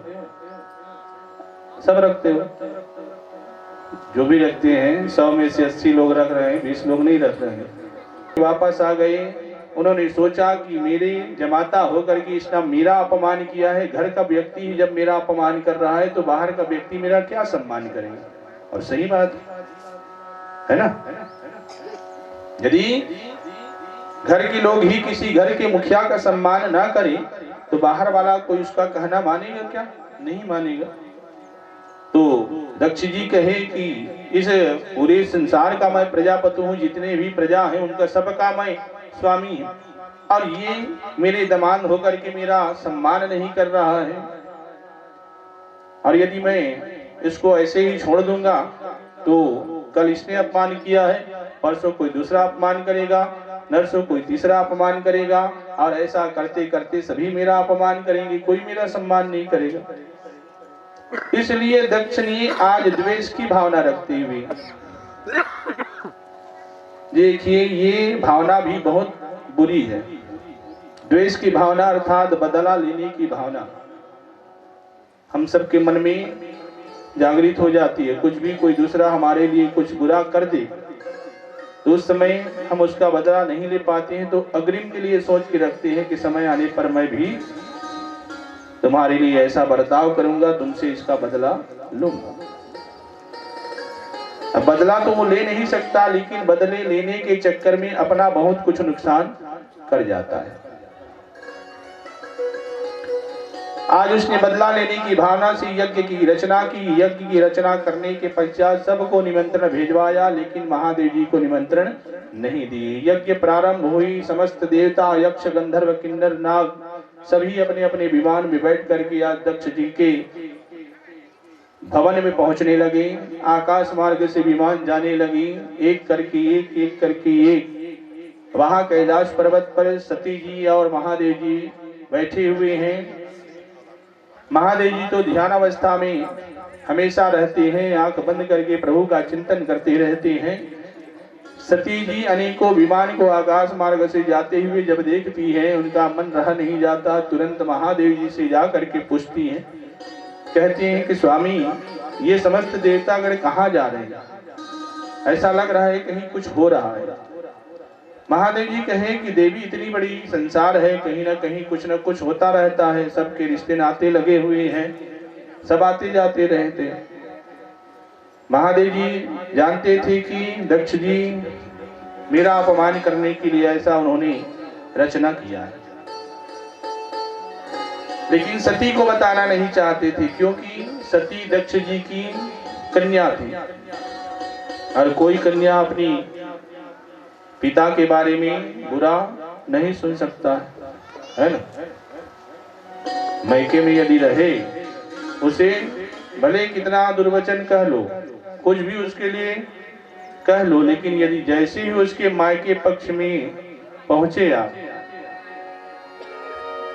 सब रखते हो। जो भी रखते हैं 100 में से 80 लोग रख रहे हैं, 20 लोग नहीं रख रहे हैं। वापस आ गए, उन्होंने सोचा कि मेरे जमाता होकर के इसने मेरा अपमान किया है। घर का व्यक्ति ही जब मेरा अपमान कर रहा है तो बाहर का व्यक्ति मेरा क्या सम्मान करेगा? और सही बात है ना? यदि घर के लोग ही किसी घर के मुखिया का सम्मान ना करें तो बाहर वाला कोई उसका कहना मानेगा क्या? नहीं मानेगा। तो दक्ष जी कहे कि इस पूरे संसार का मैं प्रजापति हूँ, जितने भी प्रजा हैं उनका सबका मैं स्वामी हूँ, और ये मेरे दमाद होकर के मेरा सम्मान नहीं कर रहा है, और यदि मैं इसको ऐसे ही छोड़ दूंगा तो कल इसने अपमान किया है, परसों कोई दूसरा अपमान करेगा, नरसों कोई तीसरा अपमान करेगा, और ऐसा करते करते सभी मेरा अपमान करेंगे, कोई मेरा सम्मान नहीं करेगा। इसलिए दक्ष ने आज द्वेष की भावना रखते हुए, देखिए ये भावना भी बहुत बुरी है। द्वेष की भावना अर्थात बदला लेने की भावना हम सबके मन में जागृत हो जाती है। कुछ भी कोई दूसरा हमारे लिए कुछ बुरा कर दे तो उस समय हम उसका बदला नहीं ले पाते हैं, तो अग्रिम के लिए सोच के रखते हैं कि समय आने पर मैं भी तुम्हारे लिए ऐसा बर्ताव करूंगा, तुमसे इसका बदला लूंगा। अब बदला तो वो ले नहीं सकता, लेकिन बदले लेने के चक्कर में अपना बहुत कुछ नुकसान कर जाता है। आज उसने बदला लेने की भावना से यज्ञ की रचना की। यज्ञ की रचना करने के पश्चात सबको निमंत्रण भेजवाया, लेकिन महादेव जी को निमंत्रण नहीं दिए। यज्ञ प्रारंभ हुई। समस्त देवता, यक्ष, गंधर्व, किन्नर, नाग सभी अपने अपने विमान में बैठ करके आज दक्ष जी के भवन में पहुंचने लगे। आकाश मार्ग से विमान जाने लगी, एक करके एक, एक करके एक। वहां कैलाश पर्वत पर सती जी और महादेव जी बैठे हुए हैं। महादेव जी तो ध्यान अवस्था में हमेशा रहते हैं, आंख बंद करके प्रभु का चिंतन करते रहते हैं। सती जी अनेकों विमान को आकाश मार्ग से जाते हुए जब देखती हैं, उनका मन रह नहीं जाता। तुरंत महादेव जी से जा करके पूछती हैं, कहती हैं कि स्वामी, ये समस्त देवतागण कहाँ जा रहे हैं? ऐसा लग रहा है कहीं कुछ हो रहा है। महादेव जी कहे कि देवी, इतनी बड़ी संसार है, कहीं ना कहीं कुछ न कुछ होता रहता है। सबके रिश्ते नाते लगे हुए हैं, सब आते जाते रहते हैं। महादेव जी जानते थे कि दक्ष जी मेरा अपमान करने के लिए ऐसा उन्होंने रचना किया है, लेकिन सती को बताना नहीं चाहते थे, क्योंकि सती दक्ष जी की कन्या थी और कोई कन्या अपनी पिता के बारे में बुरा नहीं सुन सकता है ना। मैके में यदि रहे, उसे भले कितना दुर्वचन कह लो, कुछ भी उसके लिए कह लो, लेकिन यदि जैसे ही उसके मायके पक्ष में पहुंचे आप,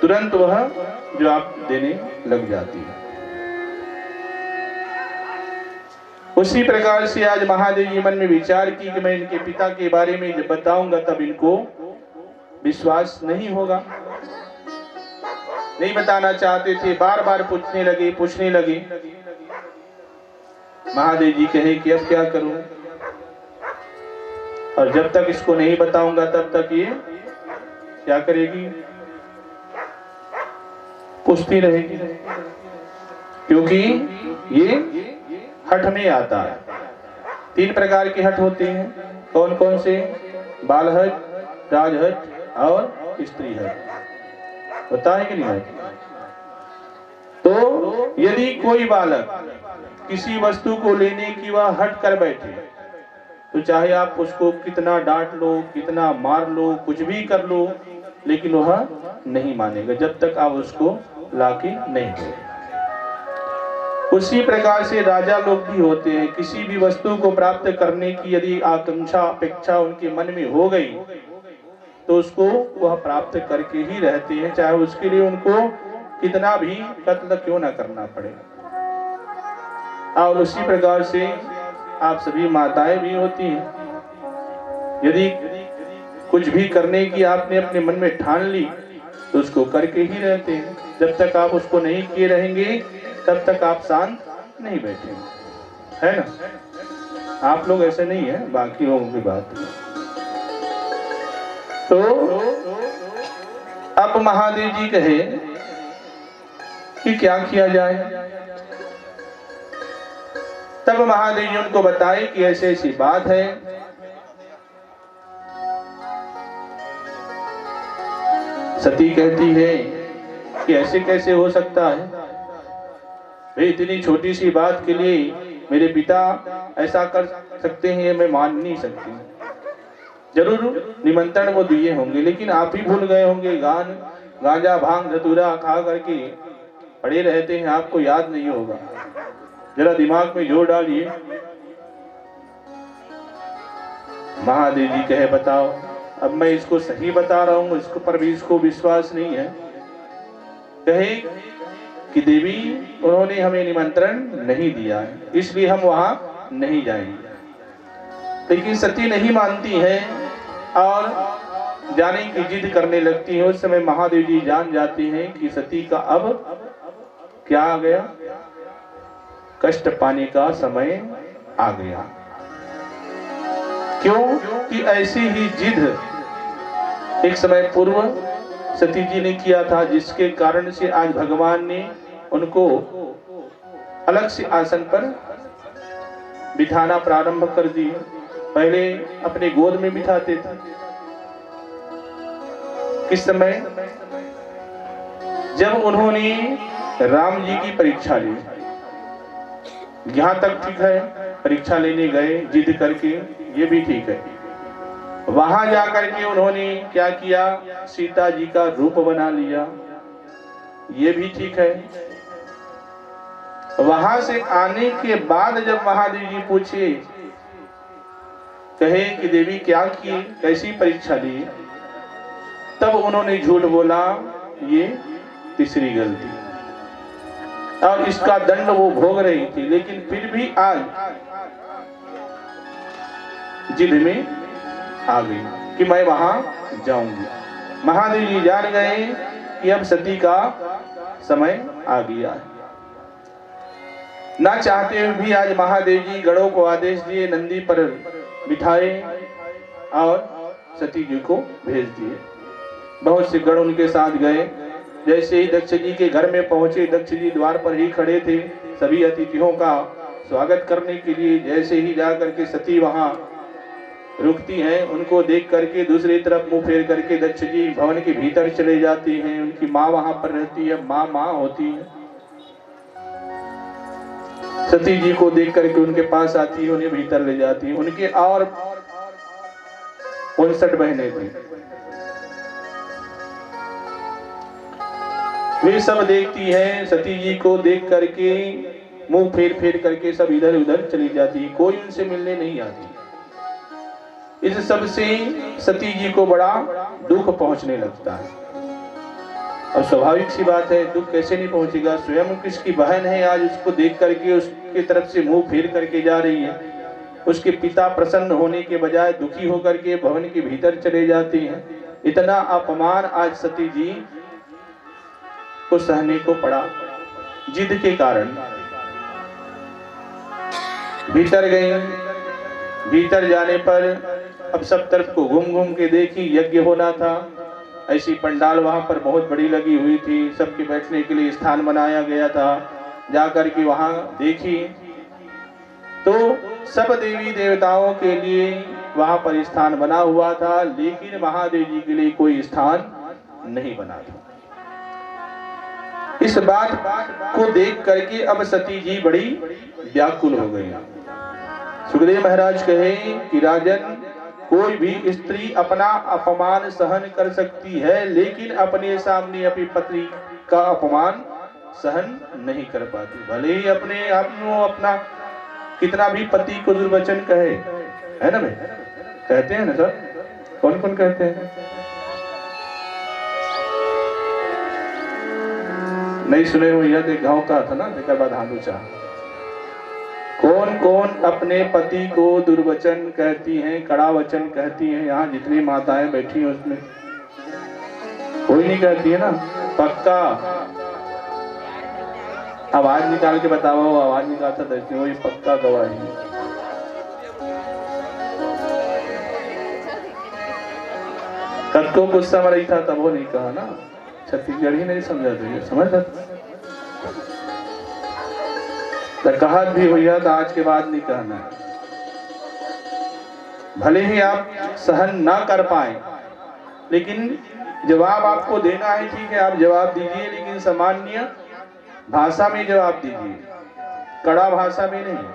तुरंत वह जवाब देने लग जाती है। उसी प्रकार से आज महादेव जी मन में विचार की कि मैं इनके पिता के बारे में जब बताऊंगा तब इनको विश्वास नहीं होगा। नहीं बताना चाहते थे, बार बार पूछने लगे। महादेव जी कहे कि अब क्या करूं, और जब तक इसको नहीं बताऊंगा तब तक ये क्या करेगी, पूछती रहेगी, क्योंकि ये हठ में आता है। 3 प्रकार के हठ होते हैं। कौन कौन से? बालहट, राजहट और स्त्री हट। होता है कि नहीं? तो यदि कोई बालक किसी वस्तु को लेने की वह हट कर बैठे, तो चाहे आप उसको कितना डांट लो, कितना मार लो, कुछ भी कर लो, लेकिन वह नहीं मानेगा जब तक आप उसको लाके नहीं दो। उसी प्रकार से राजा लोग भी होते हैं। किसी भी वस्तु को प्राप्त करने की यदि आकांक्षा, अपेक्षा उनके मन में हो गई, तो उसको वह प्राप्त करके ही रहते हैं, चाहे उसके लिए उनको कितना भी कत्ल क्यों ना करना पड़े। और उसी प्रकार से आप सभी माताएं भी होती हैं। यदि कुछ भी करने की आपने अपने मन में ठान ली, तो उसको करके ही रहते हैं। जब तक आप उसको नहीं किए रहेंगे, तब तक आप शांत नहीं बैठेंगे, है ना। आप लोग ऐसे नहीं है, बाकी लोगों की बात। तो अब महादेव जी कहे कि क्या किया जाए। तब महादेव जी उनको बताए कि ऐसी ऐसी बात है। सती कहती है कि ऐसे कैसे हो सकता है, वे इतनी छोटी सी बात के लिए मेरे पिता ऐसा कर सकते हैं, मैं मान नहीं सकती। जरूर निमंत्रण वो दिए होंगे, लेकिन आप ही भूल गए होंगे। गांजा भांग धतूरा खा करके पड़े रहते हैं, आपको याद नहीं होगा। जरा दिमाग में जोर डालिए। महादेव जी कहे बताओ, अब मैं इसको सही बता रहा हूं, इसको पर भी इसको विश्वास नहीं है। कहे कि देवी, उन्होंने हमें निमंत्रण नहीं दिया है, इसलिए हम वहां नहीं जाएंगे। लेकिन सती नहीं मानती है और जाने की जिद करने लगती है। उस समय महादेव जी जान जाते हैं कि सती का अब क्या आ गया, कष्ट पाने का समय आ गया। क्यों कि ऐसी ही जिद एक समय पूर्व सती जी ने किया था, जिसके कारण से आज भगवान ने उनको अलग से आसन पर बिठाना प्रारंभ कर दिए। पहले अपने गोद में बिठाते थे। किस समय? जब उन्होंने राम जी की परीक्षा ली। यहां तक ठीक है, परीक्षा लेने गए जिद करके, ये भी ठीक है। वहां जाकर के उन्होंने क्या किया? सीता जी का रूप बना लिया, ये भी ठीक है। वहां से आने के बाद जब महादेव जी पूछे, कहे कि देवी क्या की, कैसी परीक्षा ली, तब उन्होंने झूठ बोला। ये तीसरी गलती, और इसका दंड वो भोग रही थी, लेकिन फिर भी आज जिद में आ गई कि मैं वहां जाऊंगी। महादेव जी जान गए कि अब सती का समय आ गया है। ना चाहते हुए भी आज महादेव जी गणों को आदेश दिए, नंदी पर बिठाए और सती जी को भेज दिए। बहुत से गण उनके साथ गए। जैसे ही दक्ष जी के घर में पहुंचे, दक्ष जी द्वार पर ही खड़े थे सभी अतिथियों का स्वागत करने के लिए। जैसे ही जाकर के सती वहां रुकती हैं, उनको देख करके दूसरी तरफ मुंह फेर करके दक्ष जी भवन के भीतर चले जाते हैं। उनकी माँ वहां पर रहती है, माँ होती है। सती जी को देख करके उनके पास आती है, उन्हें भीतर ले जाती है। उनके और 59 बहनें थी। वे सब देखती हैं, सती जी को देख करके मुंह फेर फेर करके सब इधर उधर चली जाती, कोई उनसे मिलने नहीं आती। इस सब से सती जी को बड़ा दुख पहुंचने लगता है। और स्वाभाविक सी बात है, दुख कैसे नहीं पहुंचेगा? स्वयं किसकी बहन है, आज उसको देख करके उसके तरफ से मुंह फेर करके जा रही है। उसके पिता प्रसन्न होने के बजाय दुखी होकर के भवन के भीतर चले जाते हैं। इतना अपमान आज सती जी को सहने को पड़ा, जिद के कारण। भीतर गई। भीतर जाने पर अब सब तरफ को घूम घूम के देखी, यज्ञ होना था। ऐसी पंडाल वहां पर बहुत बड़ी लगी हुई थी, सबके बैठने के लिए स्थान बनाया गया था। जाकर के वहां देखी तो सब देवी देवताओं के लिए वहां पर स्थान बना हुआ था, लेकिन महादेव जी के लिए कोई स्थान नहीं बना था। इस बात को देख करके अब सती जी बड़ी व्याकुल हो गई। सुखदेव महाराज कहे कि राजन, कोई भी स्त्री अपना अपमान सहन कर सकती है, लेकिन अपने सामने अपनी पति का अपमान सहन नहीं कर पाती। भले ही अपने आप में अपना कितना भी पति को दुर्वचन कहे, है ना भाई? कहते हैं ना सर? कौन कौन कहते हैं? नहीं सुने हो? यह देख गाँव का था ना, देखा बाद हाथ ऊंचा। कौन कौन अपने पति को दुर्वचन कहती हैं, कड़ा वचन कहती हैं? यहाँ जितनी माताएं बैठी हैं उसमें कोई नहीं कहती है ना? पक्का आवाज निकाल के बताओ। वो आवाज निकालता देखते हो, ये पक्का गवाही है। कत्को गुस्सा में रही था तब वो नहीं कहा ना, छत्तीसगढ़ी नहीं समझा तो समझ कहा भी हुई है तो आज के बाद नहीं कहना है। भले ही आप सहन ना कर पाए, लेकिन जवाब आपको देना है, ठीक है आप जवाब दीजिए, लेकिन सामान्य भाषा में जवाब दीजिए, कड़ा भाषा में नहीं।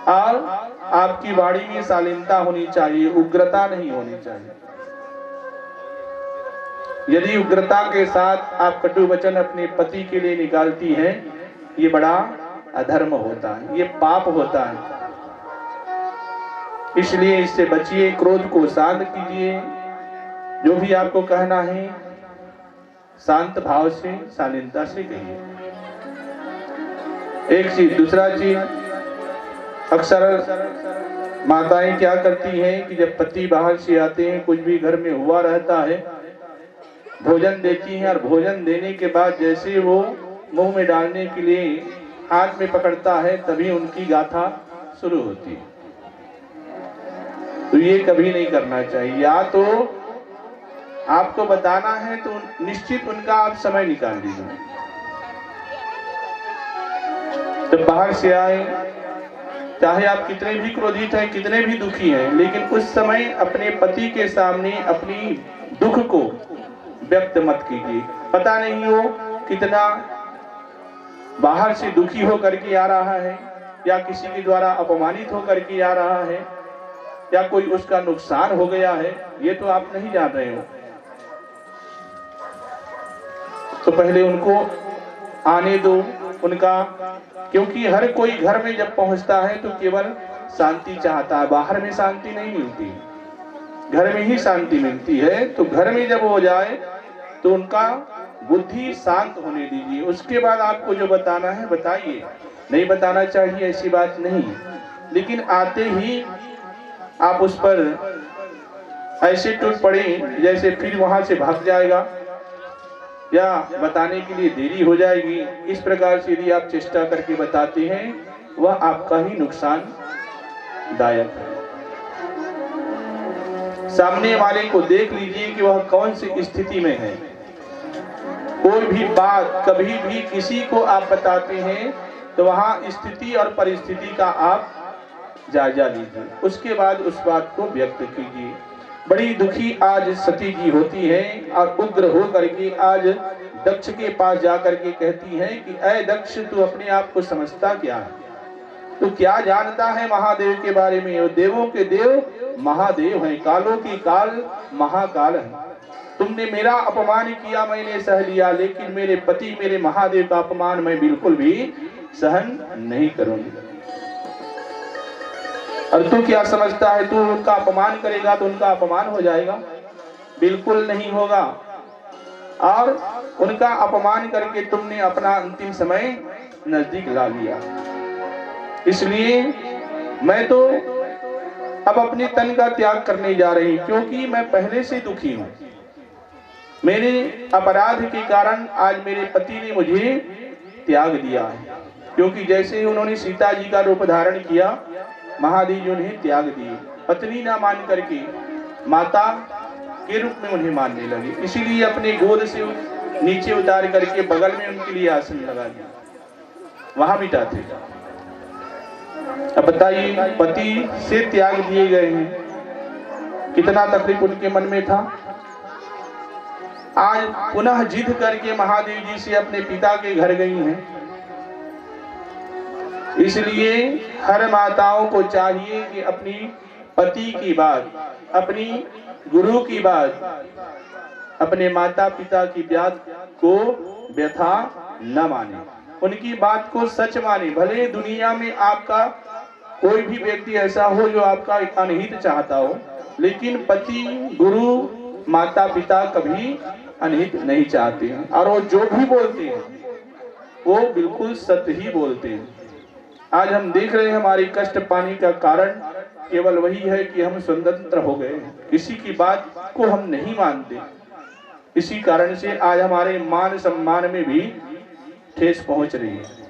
और आपकी वाणी में शालीनता होनी चाहिए, उग्रता नहीं होनी चाहिए। यदि उग्रता के साथ आप कटु वचन अपने पति के लिए निकालती हैं, ये बड़ा अधर्म होता है, ये पाप होता है। इसलिए इससे बचिए, क्रोध को शांत कीजिए। जो भी आपको कहना है शांत भाव से, शालीनता से कहिए। एक चीज। दूसरा चीज, अक्सर माताएं क्या करती हैं कि जब पति बाहर से आते हैं, कुछ भी घर में हुआ रहता है, भोजन देती हैं, और भोजन देने के बाद जैसे वो मुंह में डालने के लिए हाथ में पकड़ता है, तभी उनकी गाथा शुरू होती है। तो ये कभी नहीं करना चाहिए। या तो आपको बताना है तो निश्चित उनका आप समय निकाल दीजिए। जब बाहर से आए चाहे आप कितने भी क्रोधित हैं, कितने भी दुखी हैं, लेकिन उस समय अपने पति के सामने अपनी दुख को व्यक्त मत कीजिए। पता नहीं वो कितना बाहर से दुखी होकर के आ रहा है, या किसी के द्वारा अपमानित होकर के आ रहा है, या कोई उसका नुकसान हो गया है, ये तो आप नहीं जान रहे हो। तो पहले उनको आने दो उनका, क्योंकि हर कोई घर में जब पहुंचता है तो केवल शांति चाहता है, बाहर में शांति नहीं मिलती, घर में ही शांति मिलती है। तो घर में जब हो जाए तो उनका बुद्धि शांत होने दीजिए, उसके बाद आपको जो बताना है बताइए। नहीं बताना चाहिए ऐसी बात नहीं, लेकिन आते ही आप उस पर ऐसे टूट पड़े जैसे फिर वहां से भाग जाएगा, या बताने के लिए देरी हो जाएगी। इस प्रकार से यदि आप चेष्टा करके बताते हैं, वह आपका ही नुकसान दायक है। सामने वाले को देख लीजिए कि वह कौन सी स्थिति में है। कोई भी बात कभी भी किसी को आप बताते हैं तो वहां स्थिति और परिस्थिति का आप जायजा लीजिए, उसके बाद उस बात को व्यक्त कीजिए। बड़ी दुखी आज सती जी होती हैं और उग्र हो करके आज दक्ष के पास जाकर के कहती हैं कि ऐ दक्ष, तू अपने आप को समझता क्या है? तू क्या जानता है महादेव के बारे में? वो देवों के देव महादेव हैं, कालों की काल महाकाल है। तुमने मेरा अपमान किया, मैंने सह लिया, लेकिन मेरे पति मेरे महादेव का अपमान मैं बिल्कुल भी सहन नहीं करूंगी। और तू क्या समझता है, तू उनका अपमान करेगा तो उनका अपमान हो जाएगा? बिल्कुल नहीं होगा। और उनका अपमान करके तुमने अपना अंतिम समय नजदीक ला लिया। इसलिए मैं तो अब अपने तन का त्याग करने जा रही हूं, क्योंकि मैं पहले से दुखी हूं। मेरे अपराध के कारण आज मेरे पति ने मुझे त्याग दिया है, क्योंकि जैसे ही उन्होंने सीता जी का रूप धारण किया, महादेव जी उन्हें त्याग दिए। पत्नी ना मान करके माता के रूप में उन्हें मानने लगे, इसीलिए अपने गोद से नीचे उतार करके बगल में उनके लिए आसन लगा दिया, वहां बिठाते। अब बताइए, पति से त्याग दिए गए हैं, कितना तकलीफ उनके मन में था। आज पुनः जिद करके महादेव जी से अपने पिता के घर गई हैं। इसलिए हर माताओं को चाहिए कि अपनी पति की बात, अपनी गुरु की बात, अपने माता पिता की बात को व्यथा न माने, उनकी बात को सच माने। भले दुनिया में आपका कोई भी व्यक्ति ऐसा हो जो आपका अनहित चाहता हो, लेकिन पति गुरु माता पिता कभी अनहित नहीं चाहते हैं, और वो जो भी बोलते हैं वो बिल्कुल सत्य ही बोलते हैं। आज हम देख रहे हैं हमारी कष्ट पाने का कारण केवल वही है कि हम स्वतंत्र हो गए, किसी की बात को हम नहीं मानते। इसी कारण से आज हमारे मान सम्मान में भी ठेस पहुंच रही है।